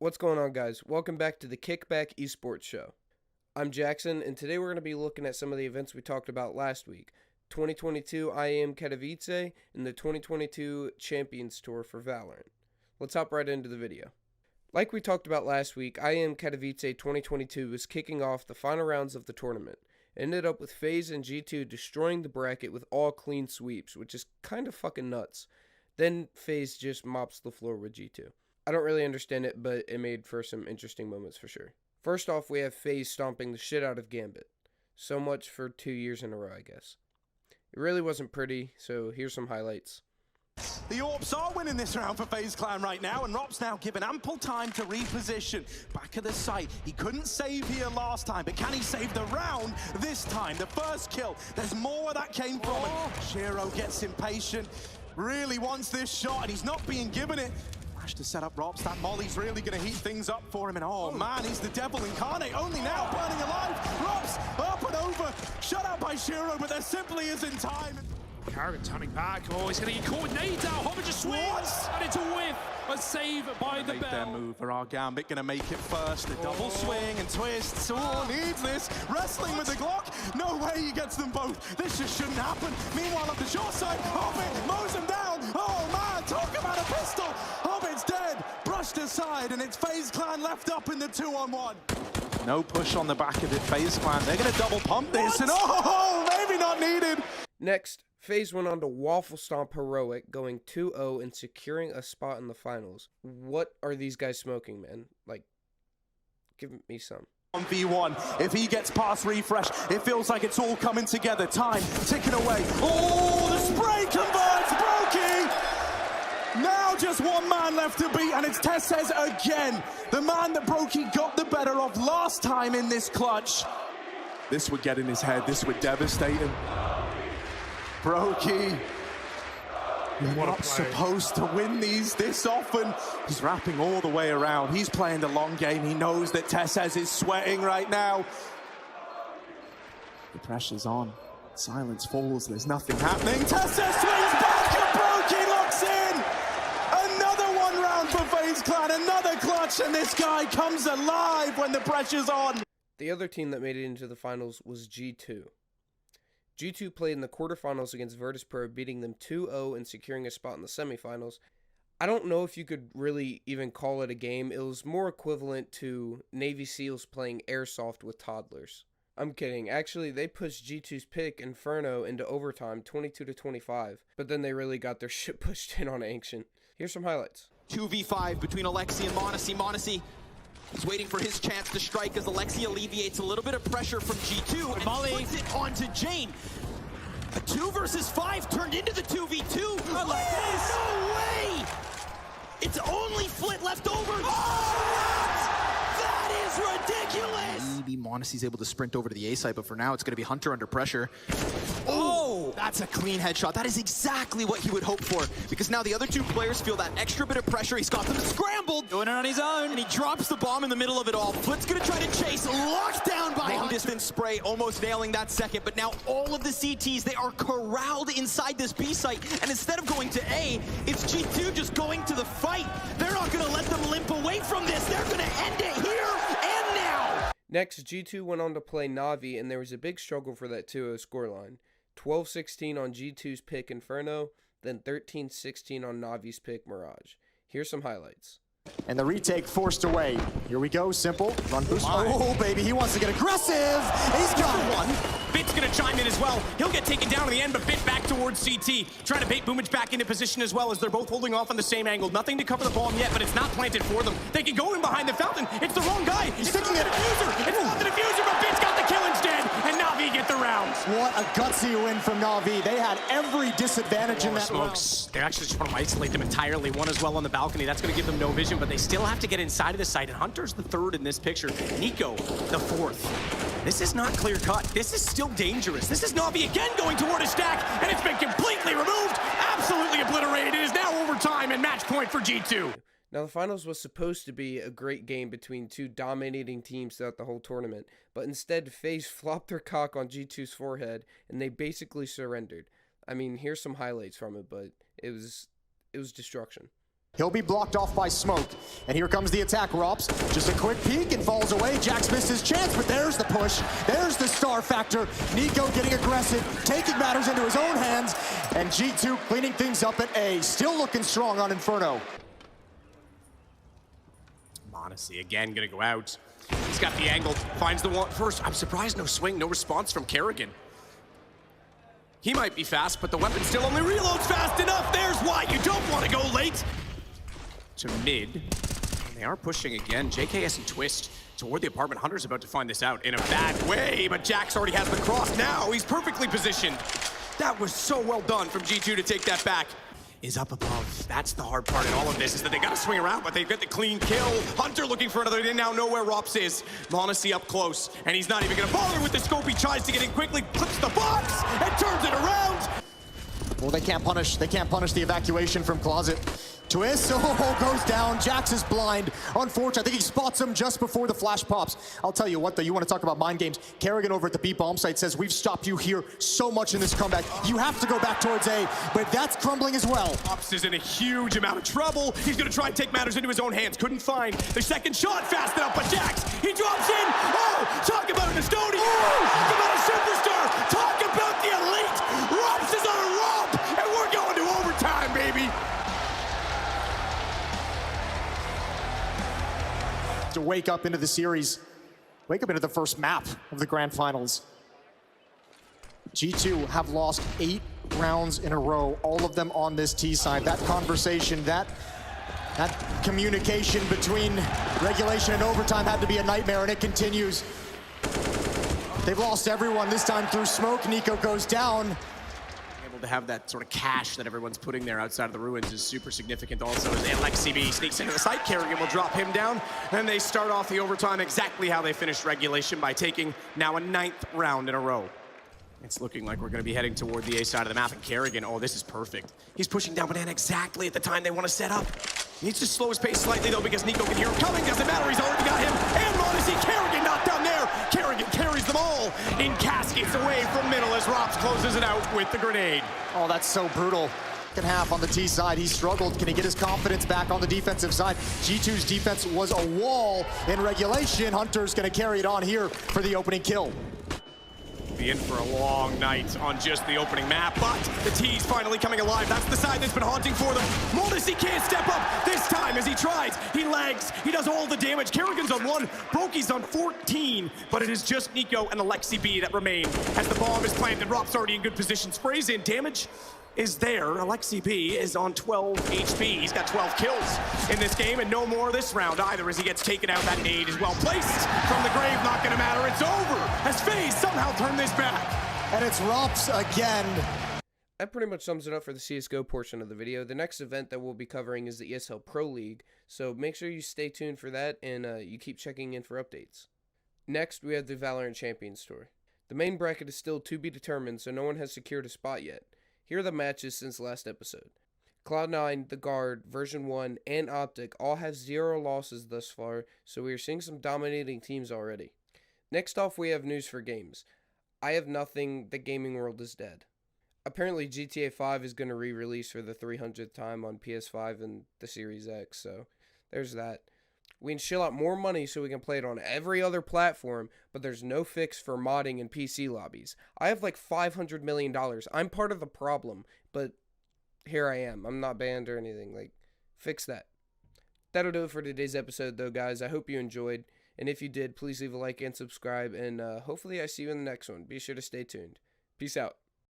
What's going on, guys? Welcome back to the Kickback eSports show. I'm Jackson, and today we're going to be looking at some of the events we talked about last week. 2022 IAM Katowice and the 2022 Champions Tour for Valorant. Let's hop right into the video. Like we talked about last week, IAM Katowice 2022 was kicking off the final rounds of the tournament. It ended up with FaZe and G2 destroying the bracket with all clean sweeps, which is kind of fucking nuts. Then FaZe just mops the floor with G2. I don't really understand it, but it made for some interesting moments for sure. First off, we have FaZe stomping the shit out of Gambit. So much for 2 years in a row, I guess. It really wasn't pretty, so here's some highlights. The Orbs are winning this round for FaZe Clan right now, and Rob's now given ample time to reposition. Back of the site, he couldn't save here last time, but can he save the round this time? The first kill, there's more where that came from, and Shiro gets impatient, really wants this shot, and he's not being given it. To set up Robs, that Molly's really going to heat things up for him, and oh man, he's the devil incarnate, only now burning alive. Robs up and over, shut out by Shiro, but there simply isn't time. Carrigan turning back, oh, he's going to get caught with nades out, Hobbit just swings, and it's a whiff, a save by the bell. Their move, are Gambit going to make it first, the double swing and twists, oh, needs this, wrestling with the Glock, no way he gets them both, this just shouldn't happen. Meanwhile up the short side, Hobbit mows him down, oh man, talk about a pistol, Hobbit's dead, brushed aside, and it's FaZe Clan left up in the 2-on-1. No push on the back of it, FaZe Clan, they're going to double pump this, and oh, maybe not needed. Next, FaZe went on to Waffle Stomp Heroic, going 2-0 and securing a spot in the finals. What are these guys smoking, man? Like, give me some. On V1, if he gets past refresh, it feels like it's all coming together. Time ticking away. Oh, the spray converts, Brokey! Now just one man left to beat, and it's Tesses again. The man that Brokey got the better of last time in this clutch. This would get in his head, this would devastate him. Brokey, you're not supposed to win these this often. He's wrapping all the way around. He's playing the long game. He knows that Tesses is sweating right now. The pressure's on. Silence falls. There's nothing happening. Tesses swings back and Brokey locks in. Another one round for FaZe Clan. Another clutch, and this guy comes alive when the pressure's on. The other team that made it into the finals was G2. G2 played in the quarterfinals against Vertis Pro, beating them 2-0 and securing a spot in the semifinals. I don't know if you could really even call it a game. It was more equivalent to Navy SEALs playing airsoft with toddlers. I'm kidding. Actually, they pushed G2's pick, Inferno, into overtime 22-25, but then they really got their shit pushed in on Ancient. Here's some highlights. 2v5 between Alexi and Monacy. Monacy is waiting for his chance to strike as Alexi alleviates a little bit of pressure from G2 and puts it onto Jane. A 2 versus 5 turned into the 2v2. No way! It's only Flit left over. Oh, that is ridiculous! Maybe Monacy's able to sprint over to the A side, but for now it's going to be Hunter under pressure. Oh, that's a clean headshot. That is exactly what he would hope for, because now the other two players feel that extra bit of pressure. He's got them scrambled, doing it on his own, and he drops the bomb in the middle of it all. Flit's gonna try to chase, locked down by long distance spray, almost nailing that second, but now all of the CTs, they are corralled inside this B site, and instead of going to A, it's G2 just going to the fight. They're not gonna let them limp away from this. They're gonna end it here and now. Next, G2 went on to play Navi, and there was a big struggle for that 2-0 scoreline. 12-16 on G2's pick Inferno, then 13-16 on Navi's pick Mirage. Here's some highlights. And the retake forced away. Here we go, simple. Run boost. Oh, baby, he wants to get aggressive. He's got one. Bit's gonna chime in as well. He'll get taken down in the end, but Bit back towards CT. Trying to bait Boomage back into position as well, as they're both holding off on the same angle. Nothing to cover the bomb yet, but it's not planted for them. They can go in behind the fountain. It's the wrong guy. He's sticking it. It's not the diffuser, but Bit's got the kill instead, and Navi get the round. What a gutsy win from Navi. They had every disadvantage in that smokes. They actually just want to isolate them entirely. One as well on the balcony. That's going to give them no vision, but they still have to get inside of the site, and Hunter's the third in this picture. Nico, the fourth. This is not clear cut. This is still dangerous. This is Navi again going toward a stack, and it's been completely removed, absolutely obliterated. It is now overtime and match point for G2. Now, the finals was supposed to be a great game between two dominating teams throughout the whole tournament, but instead FaZe flopped their cock on G2's forehead, and they basically surrendered. I mean, here's some highlights from it, but it was destruction. He'll be blocked off by smoke. And here comes the attack, Rops. Just a quick peek and falls away. Jax missed his chance, but there's the push. There's the star factor. Nico getting aggressive, taking matters into his own hands. And G2 cleaning things up at A. Still looking strong on Inferno. m0NESY again gonna go out. He's got the angle, finds the one first. I'm surprised no swing, no response from Kerrigan. He might be fast, but the weapon still only reloads fast enough. There's why you don't want to go late. To mid, and they are pushing again. JKS and Twist toward the apartment. Hunter's about to find this out in a bad way, but Jax already has the cross now. He's perfectly positioned. That was so well done from G2 to take that back. Is up above. That's the hard part in all of this, is that they gotta swing around, but they get the clean kill. Hunter looking for another, they now know where Rops is. m0NESY up close, and he's not even gonna bother with the scope. He tries to get in quickly, clips the box, and turns it around. Well, they can't punish the evacuation from Closet. Twist, goes down. Jax is blind. Unfortunately, I think he spots him just before the flash pops. I'll tell you what, though, you want to talk about mind games. Kerrigan over at the B-bomb site says, we've stopped you here so much in this comeback. You have to go back towards A, but that's crumbling as well. Rops is in a huge amount of trouble. He's going to try and take matters into his own hands. Couldn't find the second shot fast enough, but Jax, he drops in. Oh, talk about an Estonian. Talk about a superstar. Talk about the elite. Rops is on a romp, and we're going to overtime, baby. To wake up into the series, wake up into the first map of the grand finals. G2 have lost 8 rounds in a row, all of them on this T side. That conversation, that communication between regulation and overtime had to be a nightmare, and it continues. They've lost everyone, this time through smoke. Nico goes down. To have that sort of cash that everyone's putting there outside of the ruins is super significant. Also, as eLexi sneaks into the site, Kerrigan will drop him down, and they start off the overtime exactly how they finished regulation, by taking now a 9th round in a row. It's looking like we're going to be heading toward the A side of the map, and Kerrigan, oh, this is perfect. He's pushing down Banana exactly at the time they want to set up. Needs to slow his pace slightly, though, because Nico can hear him coming. Doesn't matter, he's already got him. And m0NESY, Kerrigan knocked down there. Kerrigan carries them all in caskets away from middle as Rops closes it out with the grenade. Oh, that's so brutal. Second half on the T side, he struggled. Can he get his confidence back on the defensive side? G2's defense was a wall in regulation. Hunter's going to carry it on here for the opening kill. Be in for a long night on just the opening map, but the T's finally coming alive. That's the side that's been haunting for them. m0NESY can't step up this time as he tries. He lags, he does all the damage. Kerrigan's on 1, Brokey's on 14, but it is just Nico and eLexi that remain as the bomb is planted. Rops already in good position, sprays in, damage is there. eLexi is on 12 HP. He's got 12 kills in this game, and no more this round either as he gets taken out. That nade is well placed from the grave. Not gonna matter. It's over as FaZe somehow turned this back. And it's Rops again. That pretty much sums it up for the CSGO portion of the video. The next event that we'll be covering is the ESL Pro League, so make sure you stay tuned for that and you keep checking in for updates. Next, we have the Valorant Champions Tour. The main bracket is still to be determined, so no one has secured a spot yet. Here are the matches since last episode. Cloud9, The Guard, Version 1, and Optic all have 0 losses thus far, so we are seeing some dominating teams already. Next off, we have news for games. I have nothing, the gaming world is dead. Apparently GTA 5 is going to re-release for the 300th time on PS5 and the Series X, so there's that. We can shell out more money so we can play it on every other platform, but there's no fix for modding in PC lobbies. I have like $500 million. I'm part of the problem, but here I am. I'm not banned or anything. Like, fix that. That'll do it for today's episode, though, guys. I hope you enjoyed, and if you did, please leave a like and subscribe, and hopefully I see you in the next one. Be sure to stay tuned. Peace out.